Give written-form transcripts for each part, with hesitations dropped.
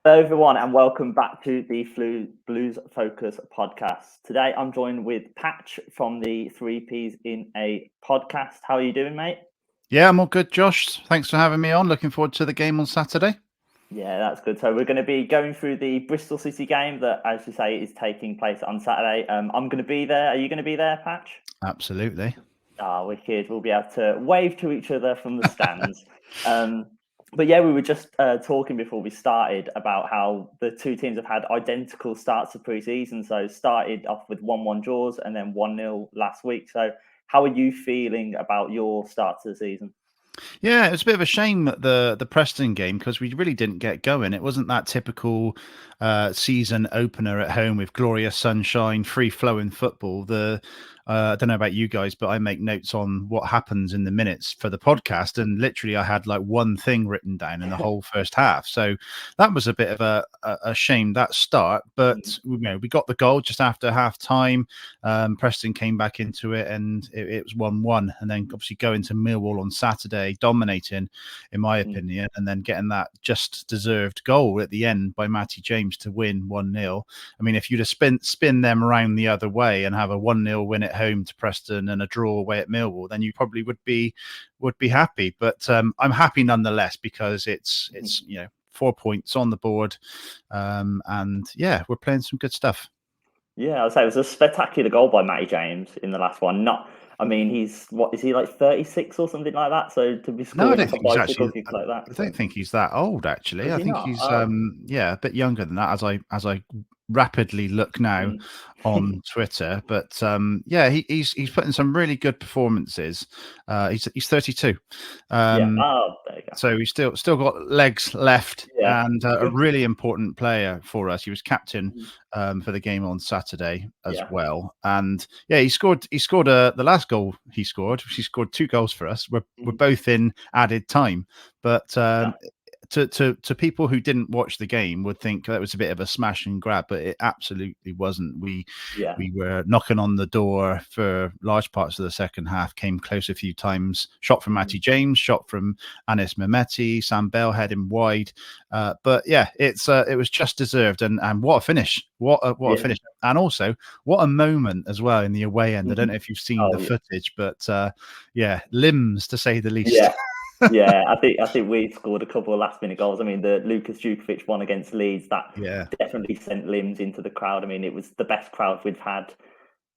Hello, everyone, and welcome back to the Blues Focus podcast. Today, I'm joined with Patch from the 3Ps in a podcast. How are you doing, mate? Yeah, I'm all good, Josh. Thanks for having me on. Looking forward to the game on Saturday. Yeah, that's good. So we're going to be going through the Bristol City game that, as you say, is taking place on Saturday. I'm going to be there. Are you going to be there, Patch? Absolutely. Wicked. We'll be able to wave to each other from the stands. But yeah, we were just talking before we started about how the two teams have had identical starts of pre-season. So started off with 1-1 draws and then 1-0 last week. So how are you feeling about your start to the season? Yeah, it was a bit of a shame the Preston game because we really didn't get going. It wasn't that typical season opener at home with glorious sunshine, free flowing football. I don't know about you guys, but I make notes on what happens in the minutes for the podcast, and literally I had like one thing written down in the whole first half. So that was a bit of a shame, that start. But we got the goal just after half time. Preston came back into it, and it was 1-1. And then obviously going to Millwall on Saturday, dominating, in my opinion, and then getting that just deserved goal at the end by Matty James to win 1-0. I mean, if you'd have spin them around the other way and have a 1-0 win at home to Preston and a draw away at Millwall, then you probably would be happy. But I'm happy nonetheless because it's 4 points on the board, and yeah, we're playing some good stuff. Yeah, I'd say it was a spectacular goal by Matty James in the last one. He's what is he, like 36 or something like that? So to be scoring off a bicycle kick like that, I don't think he's that old actually. I think he's a bit younger than that as I rapidly look now on Twitter. But he's putting some really good performances. He's 32. There you go. So he's still got legs left, and a really important player for us. He was captain for the game on Saturday as well, and he scored the last goal he scored. He scored 2 goals for us. We're both in added time, but to people who didn't watch the game would think that was a bit of a smash and grab, but it absolutely wasn't. We were knocking on the door for large parts of the second half, came close a few times, shot from Matty James, shot from Anis Mehmeti, Sam Bell heading wide. But yeah, it was just deserved, and what a finish. What a finish. And also what a moment as well in the away end. I don't know if you've seen the footage, but limbs to say the least. Yeah, I think we scored a couple of last minute goals. I mean, the Lucas Djukovic one against Leeds, that definitely sent limbs into the crowd. I mean, it was the best crowd we've had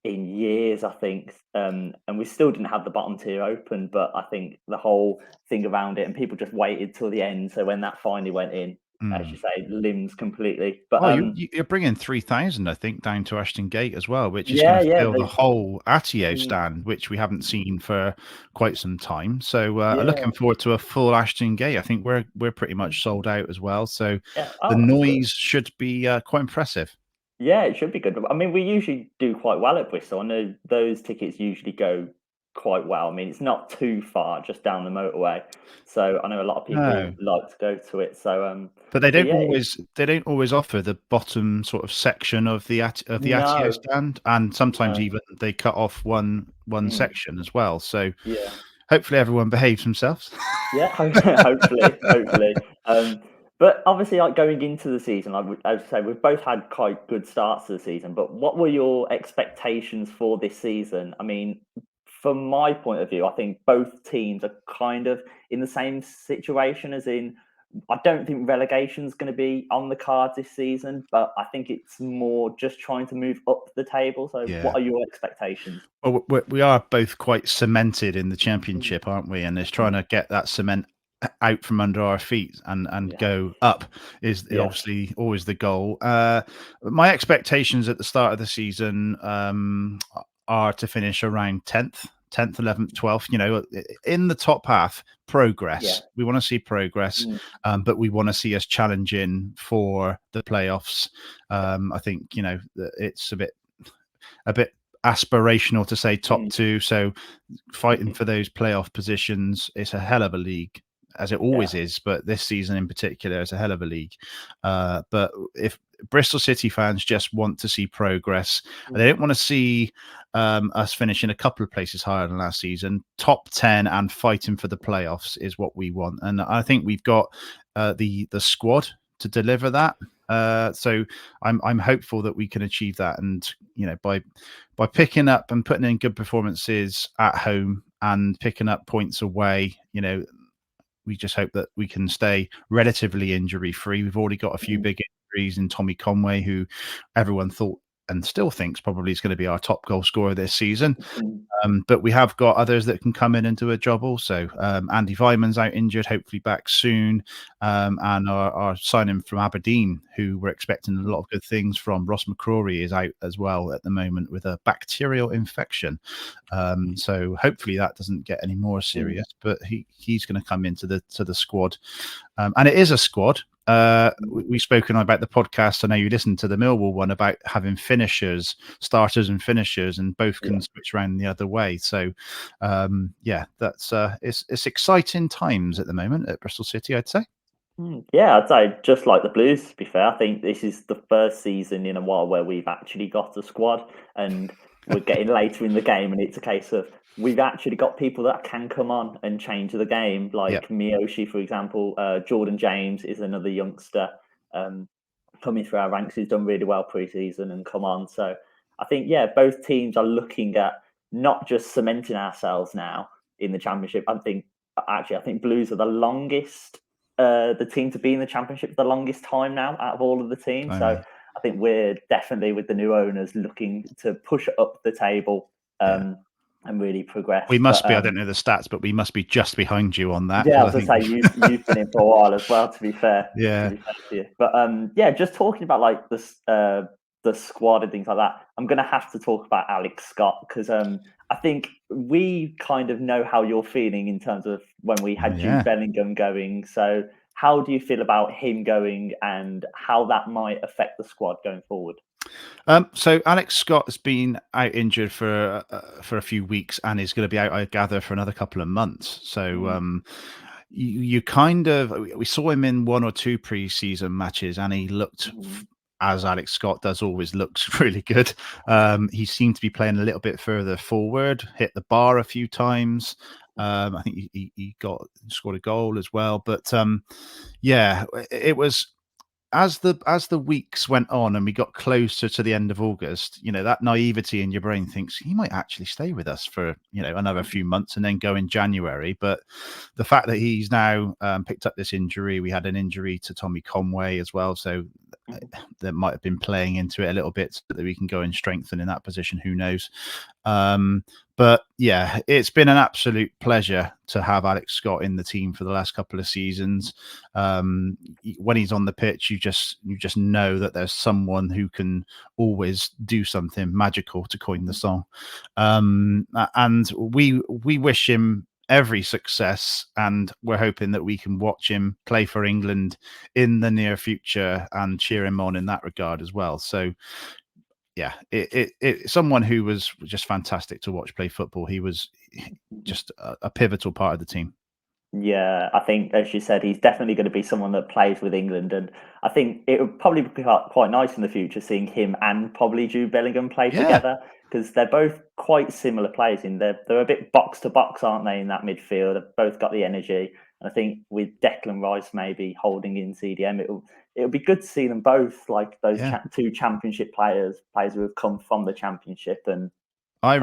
in years, I think. And we still didn't have the bottom tier open, but I think the whole thing around it, and people just waited till the end. So when that finally went in, as you say, limbs completely. But you're bringing 3,000, I think, down to Ashton Gate as well, which is going to fill the whole Atio stand, which we haven't seen for quite some time. So looking forward to a full Ashton Gate. I think we're pretty much sold out as well. So the noise should be quite impressive. Yeah, it should be good. I mean, we usually do quite well at Bristol. I know those tickets usually go quite well. I mean, it's not too far, just down the motorway. So I know a lot of people like to go to it. So, but they don't always offer the bottom sort of section of the Atio stand, and sometimes even they cut off one section as well. So hopefully everyone behaves themselves. Yeah, hopefully. But obviously, like going into the season, I would say we've both had quite good starts to the season. But what were your expectations for this season? I mean, from my point of view, I think both teams are kind of in the same situation, as in, I don't think relegation is going to be on the cards this season, but I think it's more just trying to move up the table. So what are your expectations? Well, we are both quite cemented in the Championship, aren't we? And it's trying to get that cement out from under our feet and go up is obviously always the goal. My expectations at the start of the season are to finish around 10th, 11th, 12th, in the top half. Progress. We want to see progress, but we want to see us challenging for the playoffs. I think, it's a bit aspirational to say top 2. So fighting for those playoff positions, it's a hell of a league, as it always is, but this season in particular is a hell of a league. But if Bristol City fans just want to see progress, they don't want to see us finishing a couple of places higher than last season. Top 10 and fighting for the playoffs is what we want, and I think we've got the squad to deliver that. So I'm hopeful that we can achieve that, and by picking up and putting in good performances at home and picking up points away, we just hope that we can stay relatively injury free. We've already got a few big injuries in Tommy Conway, who everyone thought and still thinks probably is going to be our top goal scorer this season. But we have got others that can come in and do a job also. Andy Vyman's out injured, hopefully back soon. And our signing from Aberdeen, who we're expecting a lot of good things from, Ross McCrory, is out as well at the moment with a bacterial infection. So hopefully that doesn't get any more serious, but he's going to come into the squad. And it is a squad. We've spoken about the podcast. I know you listened to the Millwall one about having starters and finishers, and both can switch around the other way. So, that's it's exciting times at the moment at Bristol City, I'd say. Yeah, I'd say just like the Blues, to be fair. I think this is the first season in a while where we've actually got a squad, and we're getting later in the game, and it's a case of we've actually got people that can come on and change the game, like Miyoshi, for example. Jordan James is another youngster coming through our ranks who's done really well pre-season and come on. So I think, both teams are looking at not just cementing ourselves now in the Championship. I think Blues are the team to be in the Championship the longest time now out of all of the teams. So I think we're definitely, with the new owners, looking to push up the table and really progress. We must be, I don't know the stats, but we must be just behind you on that. Yeah, I was going to say, you've been in for a while as well, to be fair. Yeah. To be fair to you. But just talking about like the squad and things like that, I'm going to have to talk about Alex Scott, because I think we kind of know how you're feeling in terms of when we had Jude Bellingham going. So how do you feel about him going, and how that might affect the squad going forward? So Alex Scott has been out injured for a few weeks, and is going to be out, I gather, for another couple of months. So you kind of, we saw him in one or two pre-season matches, and he looked, as Alex Scott does, always looks really good. He seemed to be playing a little bit further forward, hit the bar a few times. I think he scored a goal as well. But it was, as the weeks went on and we got closer to the end of August, that naivety in your brain thinks he might actually stay with us for another few months and then go in January. But the fact that he's now picked up this injury, we had an injury to Tommy Conway as well, so that might have been playing into it a little bit, so that we can go and strengthen in that position. Who knows? But it's been an absolute pleasure to have Alex Scott in the team for the last couple of seasons. When he's on the pitch, you just know that there's someone who can always do something magical, to coin the song. And we wish him every success, and we're hoping that we can watch him play for England in the near future and cheer him on in that regard as well. So someone who was just fantastic to watch play football. He was just a pivotal part of the team. Yeah, I think, as you said, he's definitely going to be someone that plays with England, and I think it would probably be quite nice in the future seeing him and probably Jude Bellingham play together, because they're both quite similar players. They're a bit box to box, aren't they, in that midfield? They've both got the energy, and I think with Declan Rice maybe holding in CDM, it'll be good to see them both, like those two Championship players who have come from the Championship and I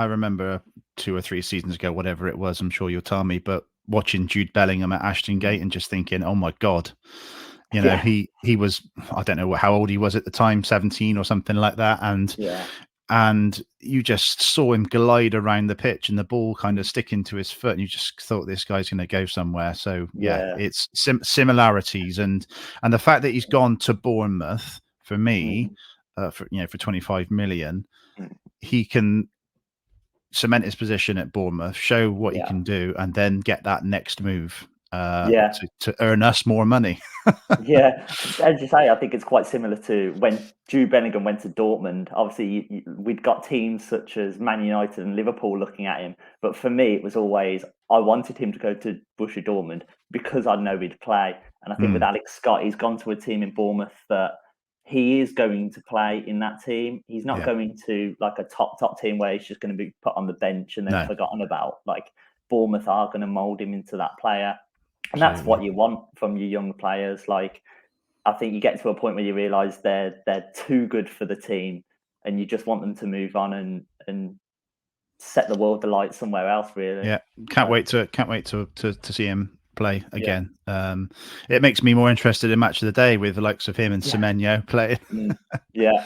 remember 2 or 3 seasons ago, whatever it was, I'm sure you'll tell me, but watching Jude Bellingham at Ashton Gate and just thinking, oh my God, he was, I don't know how old he was at the time, 17 or something like that. And you just saw him glide around the pitch and the ball kind of sticking to his foot, and you just thought, this guy's going to go somewhere. So it's similarities, and the fact that he's gone to Bournemouth, for me, for 25 million, he can cement his position at Bournemouth, show what he can do, and then get that next move to earn us more money. As you say, I think it's quite similar to when Jude Bellingham went to Dortmund. Obviously, we'd got teams such as Man United and Liverpool looking at him, but for me, it was always, I wanted him to go to Borussia Dortmund because I know he'd play. And I think with Alex Scott, he's gone to a team in Bournemouth that he is going to play in that team. He's not going to like a top team where he's just going to be put on the bench and then forgotten about. Like, Bournemouth are going to mould him into that player. And that's Absolutely. what you want from your young players. Like, I think you get to a point where you realise they're too good for the team, and you just want them to move on and set the world alight somewhere else. Really. Yeah, can't So, wait to see him play yeah. again. It makes me more interested in match of the day with the likes of him and Yeah. Semenyo playing. Yeah.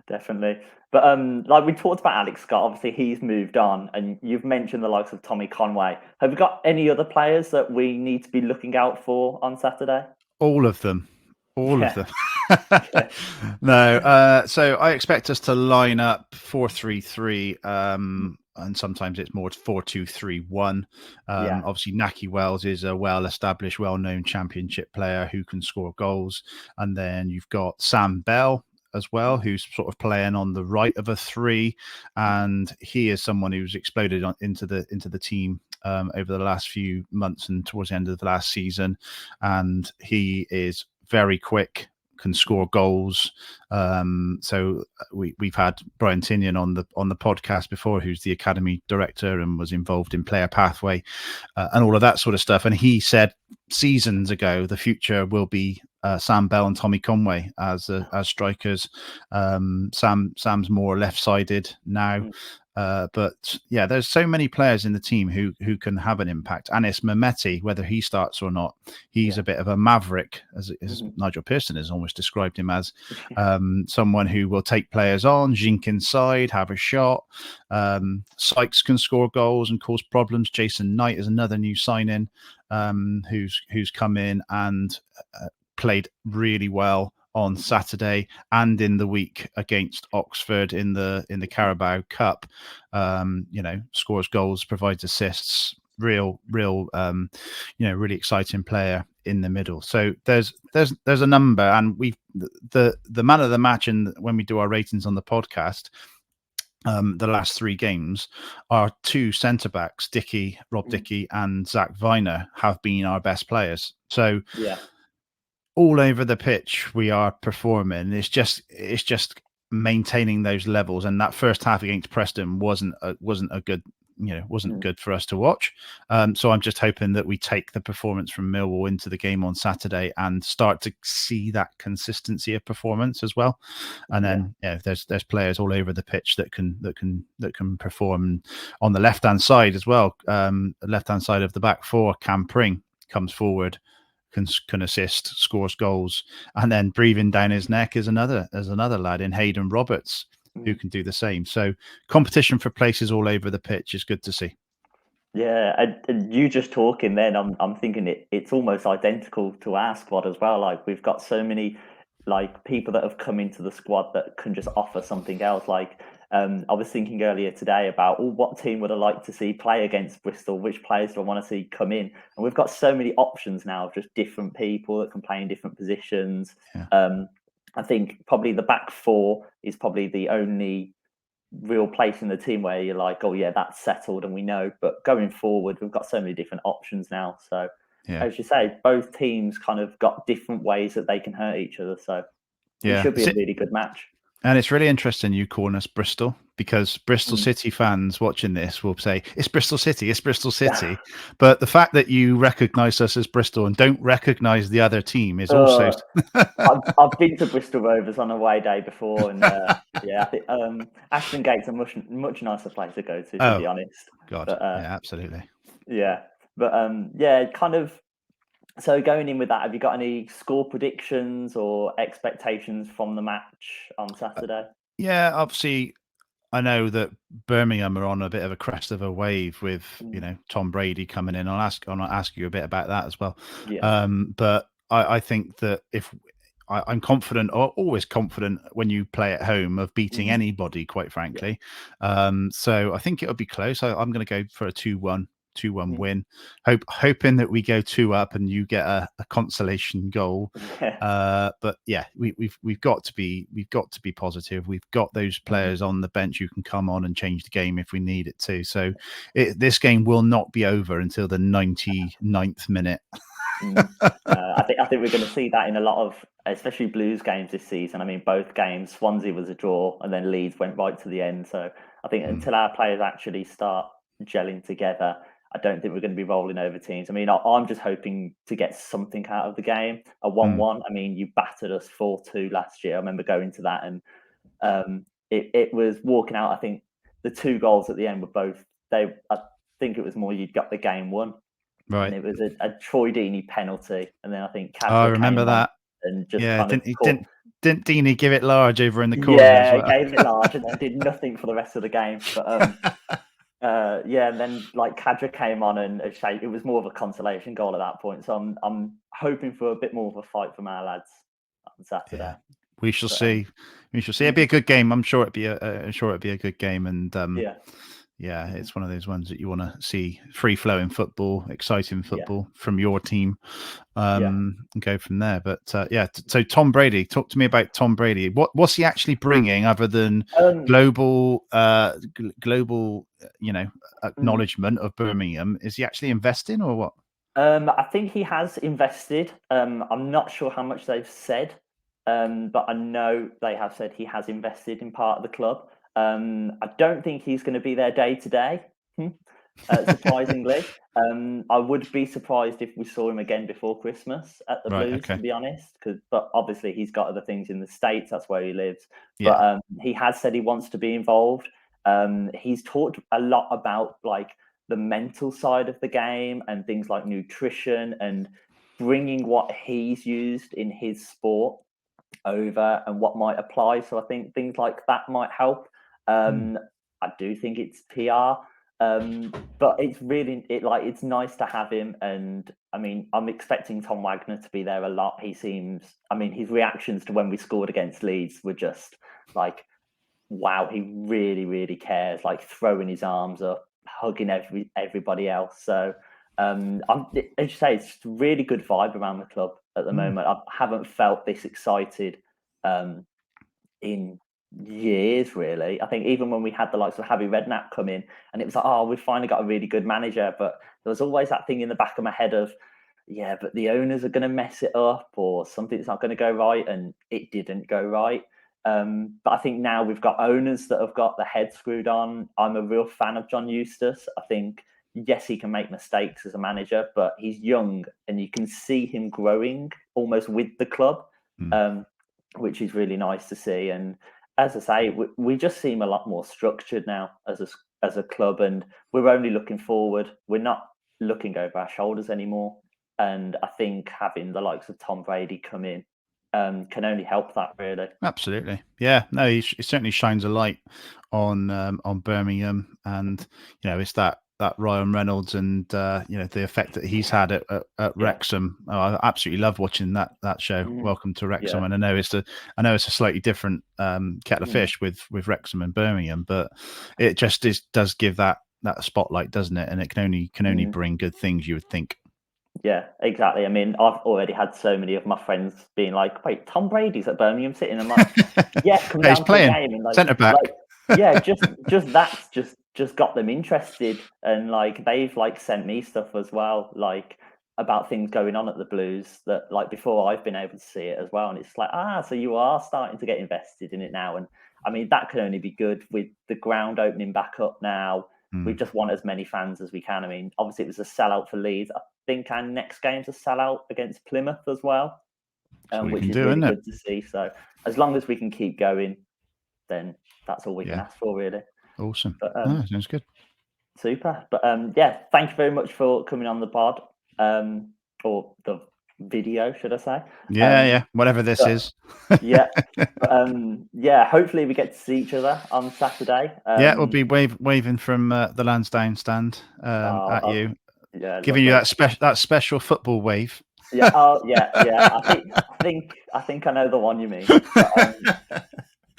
Definitely. But like we talked about Alex Scott, obviously he's moved on, and you've mentioned the likes of Tommy Conway. Have you got any other players that we need to be looking out for on Saturday? All of them. All of Yeah, them. yeah, No, so I expect us to line up 4-3-3, and sometimes it's more 4-2-3-1. yeah, Obviously, Naki Wells is a well-established, well-known championship player who can score goals, and then you've got Sam Bell as well, who's sort of playing on the right of a three, and he is someone who's exploded into the team over the last few months and towards the end of the last season, and he is very quick, can score goals. So we've had Brian Tinian on the podcast before, who's the academy director and was involved in player pathway and all of that sort of stuff. And he said seasons ago the future will be Sam Bell and Tommy Conway as strikers. Sam's more left-sided now. But yeah, there's so many players in the team who can have an impact. Anis Mehmeti, whether he starts or not, he's yeah, a bit of a maverick, as mhm, Nigel Pearson has almost described him as. Someone who will take players on, jink inside, have a shot. Sykes can score goals and cause problems. Jason Knight is another new sign-in who's come in and played really well on Saturday and in the week against Oxford in the Carabao Cup. Scores goals, provides assists. Real, really exciting player in the middle. So there's a number, and the man of the match, and when we do our ratings on the podcast, the last three games, our two centre backs, Rob mhm, Dickey, and Zach Viner, have been our best players. So yeah, all over the pitch we are performing. It's just maintaining those levels. And that first half against Preston wasn't a good, wasn't mm, good for us to watch. So I'm just hoping that we take the performance from Millwall into the game on Saturday and start to see that consistency of performance as well. And yeah, then there's players all over the pitch that can perform on the left hand side as well. The left hand side of the back four, Cam Pring comes forward, can assist, scores goals, and then breathing down his neck is another lad in Hayden Roberts who mm. can do the same. So competition for places all over the pitch is good to see. Yeah, and you just talking then, I'm thinking it's almost identical to our squad as well. Like we've got so many like people that have come into the squad that can just offer something else. Like I was thinking earlier today about what team would I like to see play against Bristol? Which players do I want to see come in? And we've got so many options now of just different people that can play in different positions. Yeah, I think probably the back four is probably the only real place in the team where you're like, oh yeah, that's settled and we know. But going forward, we've got so many different options now. So yeah, as you say, both teams kind of got different ways that they can hurt each other. So it yeah. should be a really good match. And it's really interesting you calling us Bristol, because Bristol Mm. City fans watching this will say, it's Bristol City, it's Bristol City. But the fact that you recognise us as Bristol and don't recognise the other team is also. uh, I've been to Bristol Rovers on a away day before, and yeah, I think Ashton Gate's a much nicer place to go to be Oh, honest. God. But Yeah, absolutely. yeah, but yeah, kind of. So going in with that, have you got any score predictions or expectations from the match on Saturday? Yeah, obviously, I know that Birmingham are on a bit of a crest of a wave with, Mm, Tom Brady coming in. I'll ask you a bit about that as well. yeah, But I think that if I'm confident, or always confident when you play at home, of beating mhm, anybody, quite yeah, frankly. So I think it'll be close. I'm going to go for a 2-1 mm, win. Hoping that we go 2-up and you get a consolation goal. yeah, But yeah, we've got to be positive. We've got those mhm, players on the bench who can come on and change the game if we need it to. So this game will not be over until the 99th minute. mm. I think we're going to see that in a lot of, especially Blues games this season. I mean, both games, Swansea was a draw, and then Leeds went right to the end. So I think Mm, until our players actually start gelling together, I don't think we're going to be rolling over teams. I mean, I'm just hoping to get something out of the game. A 1-1. I mean, you battered us 4-2 last year. I remember going to that, and it was walking out. I think the 2 goals at the end were both. I think it was more you'd got the game won, Right. and it was a Troy Deeney penalty, and then I think I Cadra remember came on that. and just Yeah, kind of didn't Deeney give it large over in the corner as yeah, well? gave it large and then did nothing for the rest of the game. But yeah, and then like Cadra came on and it was more of a consolation goal at that point. So I'm hoping for a bit more of a fight from our lads on Saturday. Yeah. We shall see. We shall see. It'd be a good game. I'm sure it'd be a good game. And yeah, it's one of those ones that you want to see free flowing football, exciting football from your team, and go from there. But so Tom Brady, talk to me about Tom Brady. What's he actually bringing other than global, acknowledgement of Birmingham? Is he actually investing or what? I think he has invested. I'm not sure how much they've said, but I know they have said he has invested in part of the club. I don't think he's going to be there day to day, surprisingly. I would be surprised if we saw him again before Christmas at the Blues, to be honest. But obviously he's got other things in the States. That's where he lives. But he has said he wants to be involved. He's talked a lot about like the mental side of the game and things like nutrition and bringing what he's used in his sport over and what might apply. So I think things like that might help. I do think it's PR, but it's really it's nice to have him. And I mean, I'm expecting Tom Wagner to be there a lot. He seems, I mean, his reactions to when we scored against Leeds were just like, wow, he really, really cares. Like throwing his arms up, hugging everybody else. So as you say, it's just a really good vibe around the club at the moment. I haven't felt this excited in years, really. I think even when we had the likes of Harry Redknapp come in, and it was like, oh, we've finally got a really good manager. But there was always that thing in the back of my head of, yeah, but the owners are going to mess it up or something's not going to go right, and it didn't go right. But I think now we've got owners that have got the head screwed on. I'm a real fan of John Eustace. I think, yes, he can make mistakes as a manager, but he's young and you can see him growing almost with the club, which is really nice to see. And as I say, we just seem a lot more structured now as a club, and we're only looking forward. We're not looking over our shoulders anymore. And I think having the likes of Tom Brady come in can only help that, really. Absolutely, yeah. No, he certainly shines a light on Birmingham, and it's that Ryan Reynolds and the effect that he's had at Wrexham. Oh, I absolutely love watching that show. Welcome to Wrexham, and I know it's a slightly different kettle of fish with Wrexham and Birmingham, but it just does give that spotlight, doesn't it? And it can only bring good things, you would think. Yeah, exactly. I mean, I've already had so many of my friends being like, "Wait, Tom Brady's at Birmingham City," and I'm like, "Yeah, come down to the game." And like, centre back. Yeah, just that's just got them interested, and like they've like sent me stuff as well, like about things going on at the Blues that like before I've been able to see it as well, and it's like, so you are starting to get invested in it now, and I mean that can only be good with the ground opening back up now. We just want as many fans as we can. I mean, obviously it was a sellout for Leeds. I think our next game's a sellout against Plymouth as well, which is really good to see. So as long as we can keep going, then that's all we can ask for, really. Awesome. But, sounds good. Super. But yeah, thank you very much for coming on the pod, or the video, should I say? Yeah, whatever this is. Yeah. Yeah, hopefully we get to see each other on Saturday. We'll be waving from the Lansdowne stand at you. Yeah, giving you that special football wave. Yeah. Oh, yeah. I think I know the one you mean. But,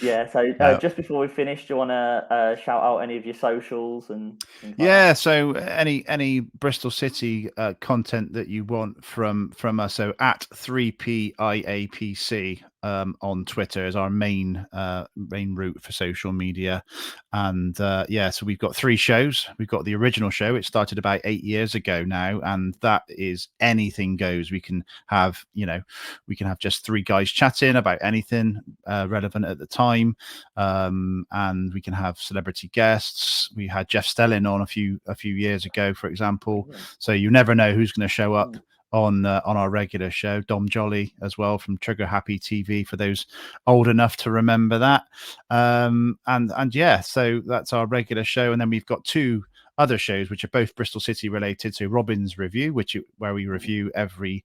yeah. So just before we finish, do you want to shout out any of your socials and things like that? So any Bristol City content that you want from us, so at 3PIAPC on Twitter as our main route for social media. And so we've got 3 shows. We've got the original show. It started about 8 years ago now, and that is anything goes. We can have just 3 guys chatting about anything relevant at the time, and we can have celebrity guests. We had Jeff Stelling on a few years ago, for example. Brilliant. So you never know who's going to show up on our regular show. Dom Jolly as well from Trigger Happy TV for those old enough to remember that. So that's our regular show, and then we've got 2 other shows which are both Bristol City related. So Robin's Review, where we review every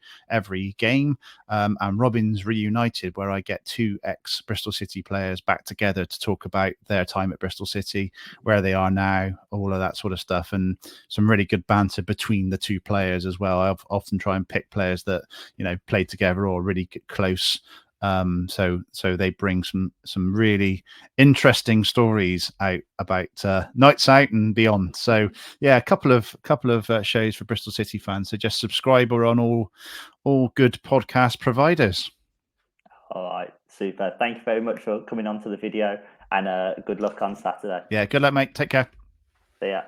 game, and Robin's Reunited, where I get 2 ex Bristol City players back together to talk about their time at Bristol City, where they are now, all of that sort of stuff, and some really good banter between the 2 players as well. I often try and pick players that played together or really get close. So they bring some really interesting stories out about nights out and beyond. So yeah, a couple of shows for Bristol City fans. So just subscribe. We're on all good podcast providers. All right, super. Thank you very much for coming on to the video, and good luck on Saturday. Yeah, good luck, mate. Take care. See ya.